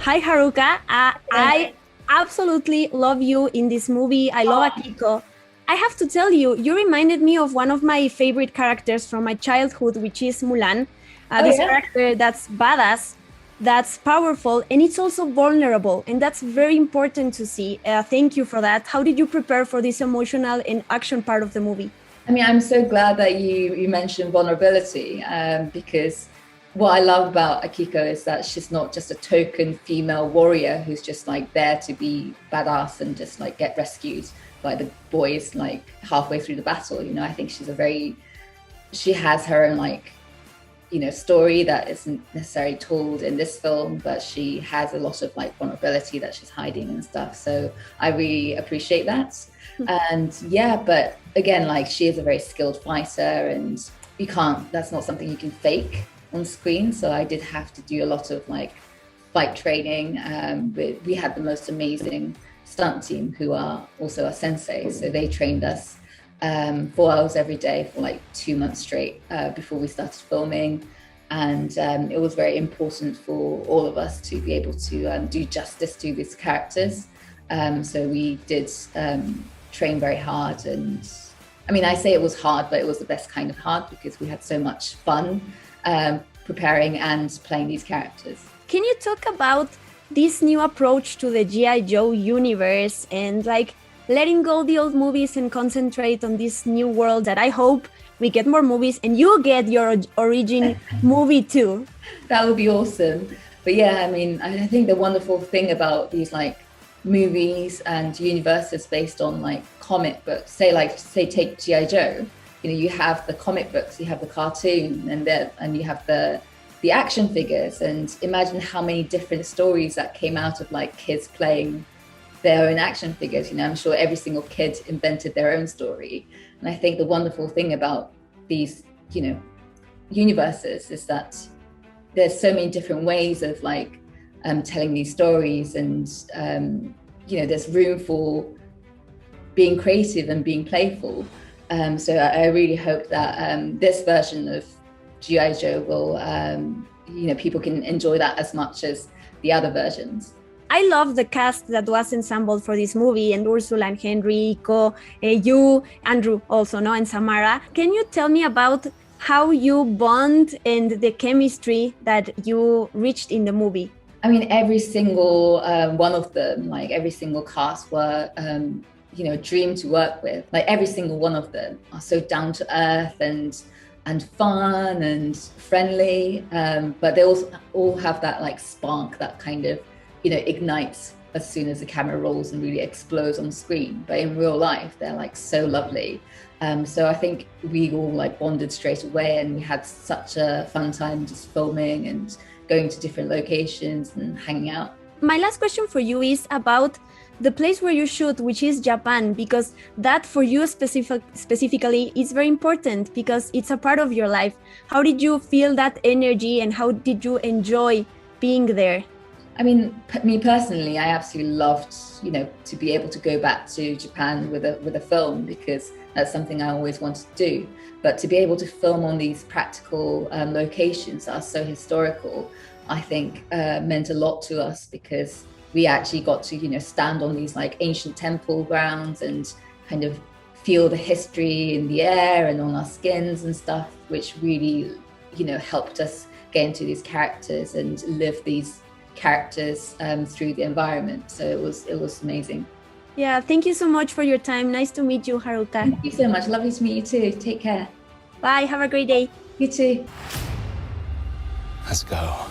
Hi, Haruka. I absolutely love you in this movie. I love Akiko. I have to tell you, you reminded me of one of my favorite characters from my childhood, which is Mulan. This character that's badass, that's powerful, and it's also vulnerable. And that's very important to see. Thank you for that. How did you prepare for this emotional and action part of the movie? I mean, I'm so glad that you mentioned vulnerability because what I love about Akiko is that she's not just a token female warrior who's just like there to be badass and just like get rescued by the boys like halfway through the battle. You know, I think she has her own like, you know, story that isn't necessarily told in this film, but she has a lot of like vulnerability that she's hiding and stuff. So I really appreciate that. And yeah, but again, like she is a very skilled fighter and that's not something you can fake on screen. So I did have to do a lot of like fight training. But we had the most amazing stunt team who are also our sensei. So they trained us 4 hours every day for like 2 months straight before we started filming. And it was very important for all of us to be able to do justice to these characters. So we did train very hard. And I mean, I say it was hard, but it was the best kind of hard because we had so much fun preparing and playing these characters. Can you talk about this new approach to the G.I. Joe universe and like letting go the old movies and concentrate on this new world that I hope we get more movies and you get your origin movie too? That would be awesome. But yeah, I mean, I think the wonderful thing about these like movies and universes based on like comic books, say take G.I. Joe, you know, you have the comic books, you have the cartoon and you have the action figures, and imagine how many different stories that came out of like kids playing their own action figures. You know, I'm sure every single kid invented their own story. And I think the wonderful thing about these, you know, universes is that there's so many different ways of like telling these stories, and you know, there's room for being creative and being playful. So I really hope that this version of G.I. Joe will, you know, people can enjoy that as much as the other versions. I love the cast that was assembled for this movie, and Ursula and Henry, Iko, you, Andrew also, no, and Samara. Can you tell me about how you bond and the chemistry that you reached in the movie? I mean, every single one of them, like every single cast were, you know, a dream to work with. Like every single one of them are so down to earth and fun and friendly, but they also all have that like spark that kind of, you know, ignites as soon as the camera rolls and really explodes on screen. But in real life, they're like so lovely. So I think we all like bonded straight away, and we had such a fun time just filming and going to different locations and hanging out. My last question for you is about the place where you shoot, which is Japan, because that for you specifically is very important because it's a part of your life. How did you feel that energy and how did you enjoy being there? I mean, me personally, I absolutely loved, you know, to be able to go back to Japan with a film, because that's something I always wanted to do. But to be able to film on these practical locations that are so historical, I think meant a lot to us, because we actually got to, you know, stand on these like ancient temple grounds and kind of feel the history in the air and on our skins and stuff, which really, you know, helped us get into these characters and live these characters through the environment. So it was amazing. Yeah, thank you so much for your time. Nice to meet you, Haruka. Thank you so much. Lovely to meet you too. Take care. Bye. Have a great day. You too. Let's go.